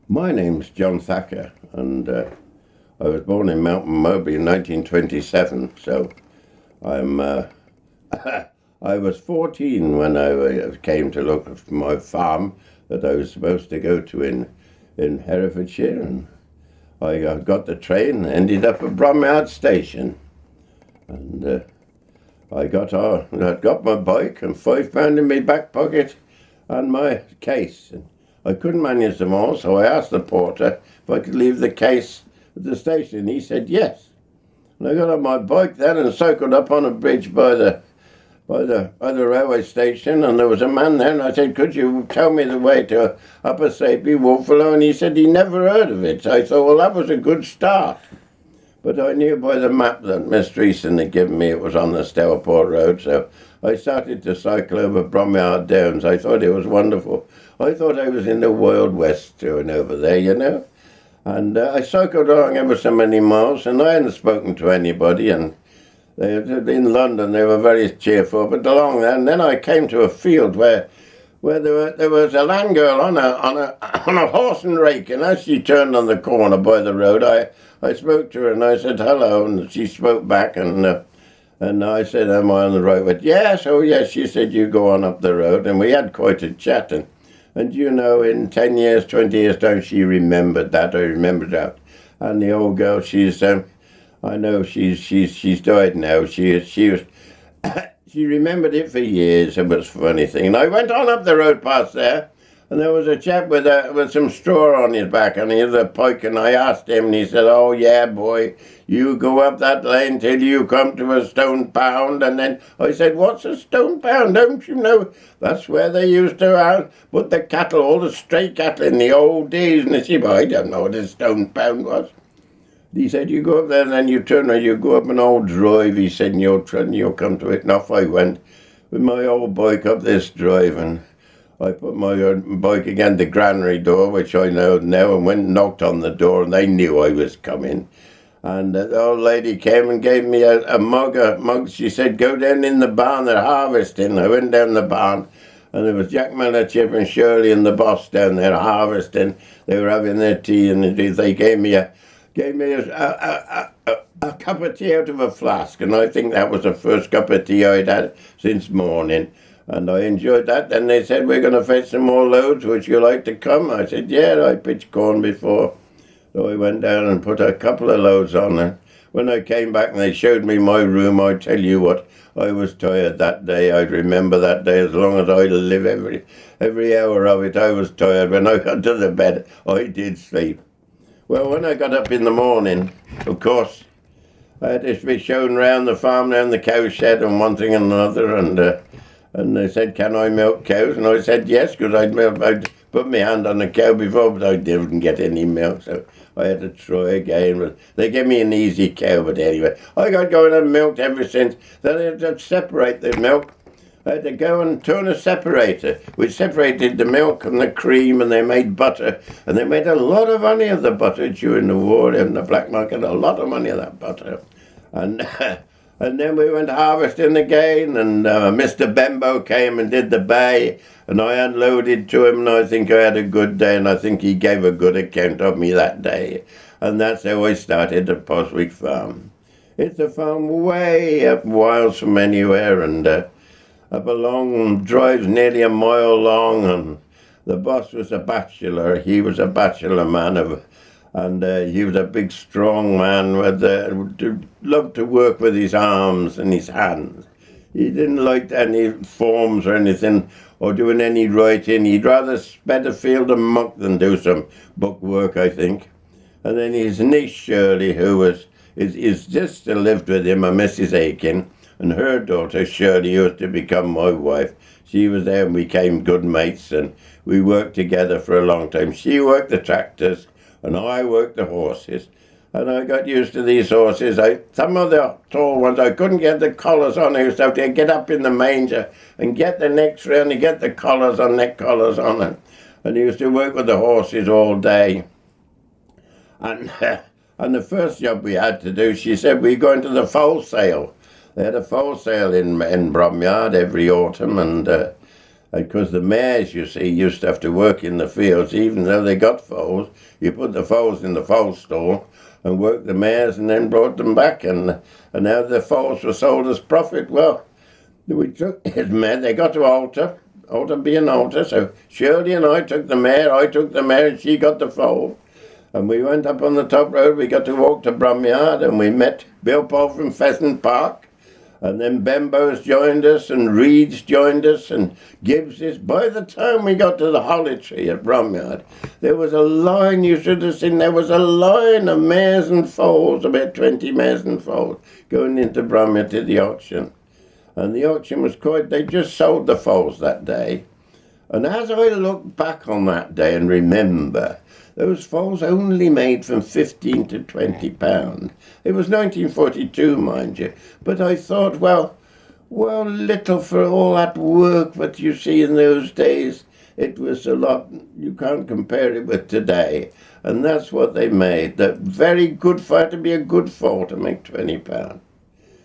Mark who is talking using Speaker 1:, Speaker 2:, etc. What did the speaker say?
Speaker 1: My name's John Thacker, and I was born in Mountain Moby in 1927. So I'm I was 14 when I came to look at my farm that I was supposed to go to in Herefordshire, and I got the train and ended up at Bromyard Station, and I got my bike and £5 in my back pocket and my case. I couldn't manage them all, so I asked the porter if I could leave the case at the station. He said yes. And I got on my bike then and cycled up on a bridge by the railway station, and there was a man there, and I said, "Could you tell me the way to Upper Saby, Wolfalo?" And he said he never heard of it. So I thought, well, that was a good start. But I knew by the map that Miss Dreesen had given me it was on the Stourport Road, so I started to cycle over Bromyard Downs. I thought it was wonderful. I thought I was in the Wild West going over there. And I cycled along ever so many miles, and I hadn't spoken to anybody, and in London they were very cheerful. But along there, and then I came to a field where there was a land girl on a horse and rake, and as she turned on the corner by the road, I spoke to her and I said hello, and she spoke back, and I said, "Am I on the right way?" "Yes, oh yes." She said, "You go on up the road," and we had quite a chat. And in 10 years, 20 years time, she remembered that. I remembered that. And the old girl, I know she's died now. She was. She remembered it for years. It was a funny thing. And I went on up the road past there, and there was a chap with some straw on his back, and he had a pike, and I asked him, and he said, "Oh, yeah, boy, you go up that lane till you come to a stone pound." And then I said, "What's a stone pound? Don't you know? That's where they used to put the cattle, all the stray cattle in the old days." And he said, "Well, I don't know what a stone pound was." He said, "You go up there, and then you turn and you go up an old drive," he said, "and you'll come to it." And off I went with my old bike up this drive, and I put my bike against the granary door, which I know now, and went and knocked on the door, and they knew I was coming. And the old lady came and gave me a mug. She said, "Go down in the barn, they're harvesting." I went down the barn, and there was Jack Miller, Chip and Shirley and the boss down there harvesting. They were having their tea, and they gave me a cup of tea out of a flask, and I think that was the first cup of tea I'd had since morning, and I enjoyed that. Then they said, "We're going to fetch some more loads, would you like to come?" I said, "Yeah, I pitched corn before." So I went down and put a couple of loads on, and when I came back and they showed me my room, I tell you what, I was tired that day. I'd remember that day as long as I live. Every hour of it I was tired. When I got to the bed, I did sleep. Well, when I got up in the morning, of course, I had to be shown round the farm, round the cow shed, and one thing and another, and they said, "Can I milk cows?" And I said yes, because I'd put my hand on a cow before, but I didn't get any milk, so I had to try again. But they gave me an easy cow, but anyway, I got going and milked ever since. Then I had to separate the milk. I had to go and turn a separator, which separated the milk and the cream, and they made butter. And they made a lot of money of the butter during the war in the black market, a lot of money of that butter. And and then we went harvesting again, and Mr. Bembo came and did the bay, and I unloaded to him, and I think I had a good day, and I think he gave a good account of me that day. And that's how I started at Poswick Farm. It's a farm way up Wales from anywhere, and up a long drive, nearly a mile long, and the boss was a bachelor. He was a bachelor man, and he was a big, strong man who loved to work with his arms and his hands. He didn't like any forms or anything, or doing any writing. He'd rather spend a field of muck than do some book work, I think. And then his niece Shirley, his sister lived with him, a Mrs. Aiken, and her daughter Shirley used to become my wife. She was there and we became good mates, and we worked together for a long time. She worked the tractors and I worked the horses, and I got used to these horses. Some of the tall ones, I couldn't get the collars on. I used to have to get up in the manger and get the necks round and get the collars on, neck collars on, and I used to work with the horses all day. And and the first job we had to do, she said, "We're going to the foal sale." They had a foal sale in Bromyard every autumn, and Because the mares, you see, used to have to work in the fields, even though they got foals. You put the foals in the foal stall and worked the mares and then brought them back. And now the foals were sold as profit. Well, we took his mare. They got to Alter being Alter. So Shirley and I took the mare. I took the mare and she got the foal. And we went up on the top road. We got to walk to Bromyard and we met Bill Paul from Pheasant Park. And then Bembo's joined us and Reed's joined us and Gibbs's. By the time we got to the Holly Tree at Bromyard, there was a line, you should have seen, there was a line of mares and foals, about 20 mares and foals, going into Bromyard to the auction. And the auction was they just sold the foals that day. And as I look back on that day and remember, those foals only made from 15 to 20 pounds. It was 1942, mind you. But I thought, well, little for all that work. But you see, in those days, it was a lot. You can't compare it with today. And that's what they made. That very good foal, to be a good foal to make 20 pounds.